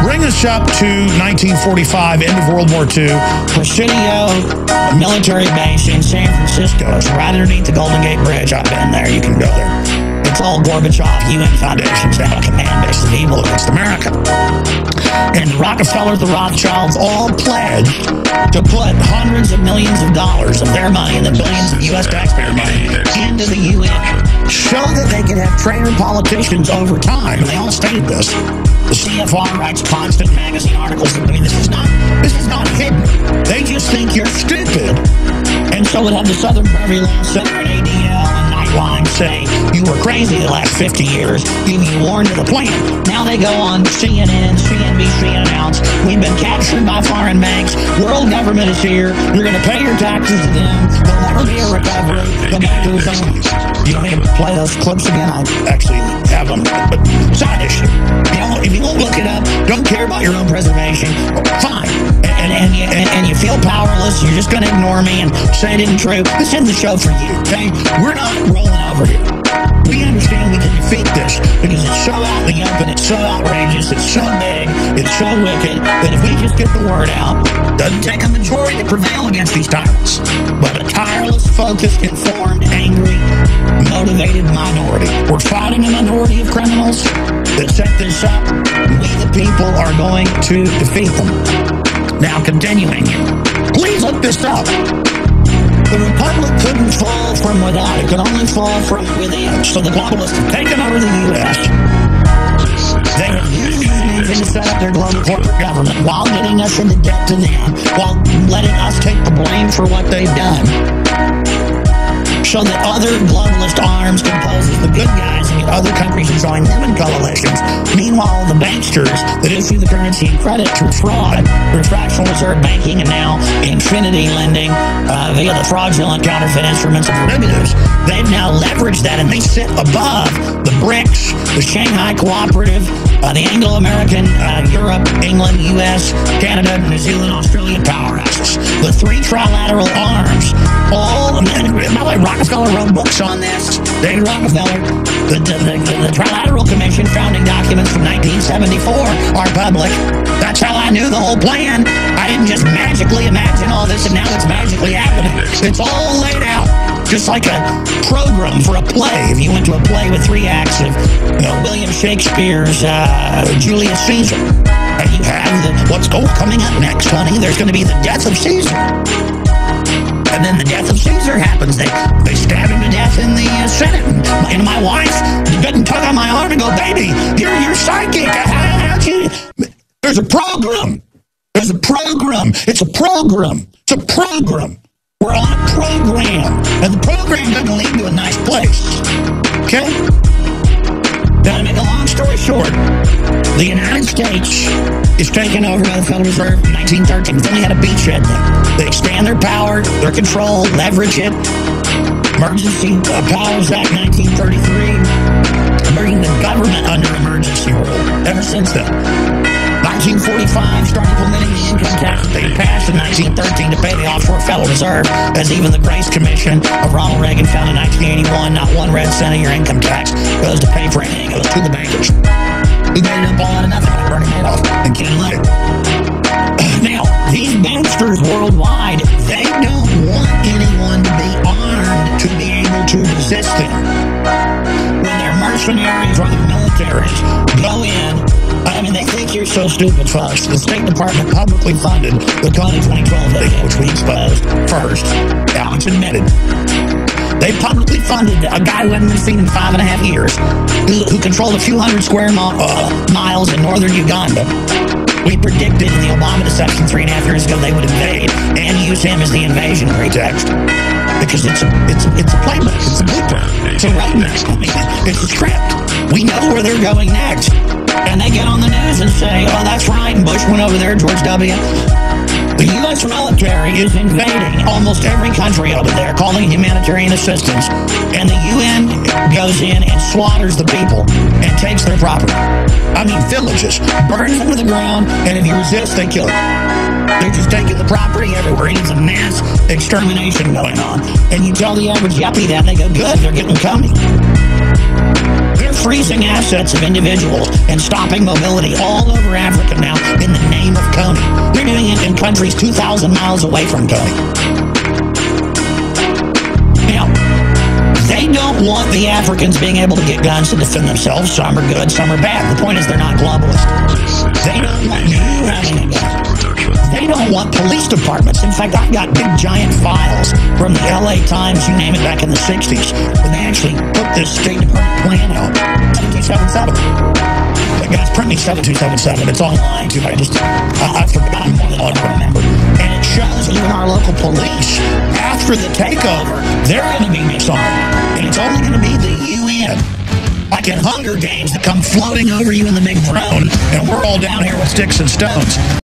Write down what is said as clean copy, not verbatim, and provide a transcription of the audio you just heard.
Bring us up to 1945, end of World War II. Presidio military base in San Francisco. It's right underneath the Golden Gate Bridge. I've been there. You can go there. It's all Gorbachev, UN Foundation's now a command base of evil against America. And the Rockefellers, the Rothschilds, all pledged to put hundreds of millions of dollars of their money and the billions of U.S. taxpayer money into the UN so that they could have traitor politicians over time. And they all stated this. The CFR writes constant magazine articles. I mean, this is not hidden. They just think you're stupid. And so it had the Southern Poverty Law Center and ADL and Nightline say you were crazy the last 50 years. You warned of the plan. Now they go on CNN, CNBC, and announce we've been captured by foreign banks. World government is here. You're going to pay your taxes to them. There'll never be a recovery. Go back to the zone. You want me to play those clips again? I actually have them, but side issue. If you won't look it up, don't care about your own preservation, fine. And you feel powerless, you're just going to ignore me and say it isn't true. This isn't the show for you, okay? We're not rolling over here. We understand we can defeat this because it's so out in the open, it's so outrageous, it's so big, it's so wicked, that if we just get the word out, it doesn't take a majority to prevail against these tyrants, but a tireless, focused, informed, angry, motivated minority. We're fighting a minority of criminals that set this up. We, the people, are going to defeat them. Now, continuing, please look this up. The Republic couldn't fall from without. It could only fall from within. So the globalists have taken over the U.S. They have used these nations to set up their global corporate government while getting us into debt to them, while letting us take the blame for what they've done, so that other globalist arms can pose as the good guys and get other countries to join them in coalitions. Meanwhile, the banksters that issue the currency and credit through fraud, through fractional reserve banking, and now infinity lending via the fraudulent counterfeit instruments of derivatives, they've now leveraged that, and they sit above the BRICS, the Shanghai Cooperative, the Anglo-American, Europe, England, U.S., Canada, New Zealand, Australia powerhouses. The three trilateral arms, all, and by the way, Rockefeller wrote books on this. David Rockefeller, the Trilateral Commission founding documents from 1974 are public. That's how I knew the whole plan. I didn't just magically imagine all this and now it's magically happening. It's all laid out, just like a program for a play. If you went to a play with 3 acts of William Shakespeare's Julius Caesar, and you have what's coming up next, honey? There's going to be the death of Caesar. And then the death of Caesar happens. They stab him to death in the Senate. And my wife doesn't tug on my arm and go, baby, you're psychic. There's a program. There's a program. It's a program. It's a program. We're on a program. And the program doesn't lead to a nice place. Okay? Now, to make a long story short, the United States is taken over by the Federal Reserve in 1913. It's only had a beachhead then. They expand their power, their control, leverage it. Emergency Powers Act 1933, bringing the government under emergency rule ever since then. 1945 started implementing the income tax that they passed in 1913 to pay the offshore Federal Reserve, as even the Grace Commission of Ronald Reagan found in 1981, not 1 red cent of your income tax goes to pay for anything. It goes to the bankers. He made it up all out of nothing like Bernie Madoff and Ken Leonard. Now, these banksters worldwide, they don't want anyone to be armed to be able to resist them. When their mercenaries or their militaries go in, I mean, they think you're so stupid, folks. The State Department publicly funded the Coney 2012 video, which we exposed first. Alex admitted. They publicly funded a guy who hadn't been seen in 5.5 years, who controlled a few hundred square miles in northern Uganda. We predicted in the Obama deception 3.5 years ago they would invade and use him as the invasion pretext. Because it's a playbook, it's a blueprint, it's a roadmap, it's a script. We know where they're going next. And they get on the news and say, oh, that's right, Bush went over there, George W. The U.S. military is invading almost every country over there, calling humanitarian assistance. And the UN goes in and slaughters the people and takes their property. I mean, villages, burns them to the ground, and if you resist, they kill you. They're just taking the property everywhere. It's a mass extermination going on. And you tell the average yuppie that, and they go, good, they're getting Coney. They're freezing assets of individuals and stopping mobility all over Africa now countries 2,000 miles away from Tony. Now, they don't want the Africans being able to get guns to defend themselves. Some are good, some are bad. The point is they're not globalists. They don't want you having a gun. They don't want police departments. In fact, I've got big giant files from the LA Times, you name it, back in the 60s, when they actually put this State Department plan out. 7277. But guys, print me 7277. It's online too. I've forgotten more than I remember. And it shows even our local police, after the takeover, they're going to be disarmed. And it's only going to be the UN, like in Hunger Games, that come floating over you in the big drone, and we're all down here with sticks and stones.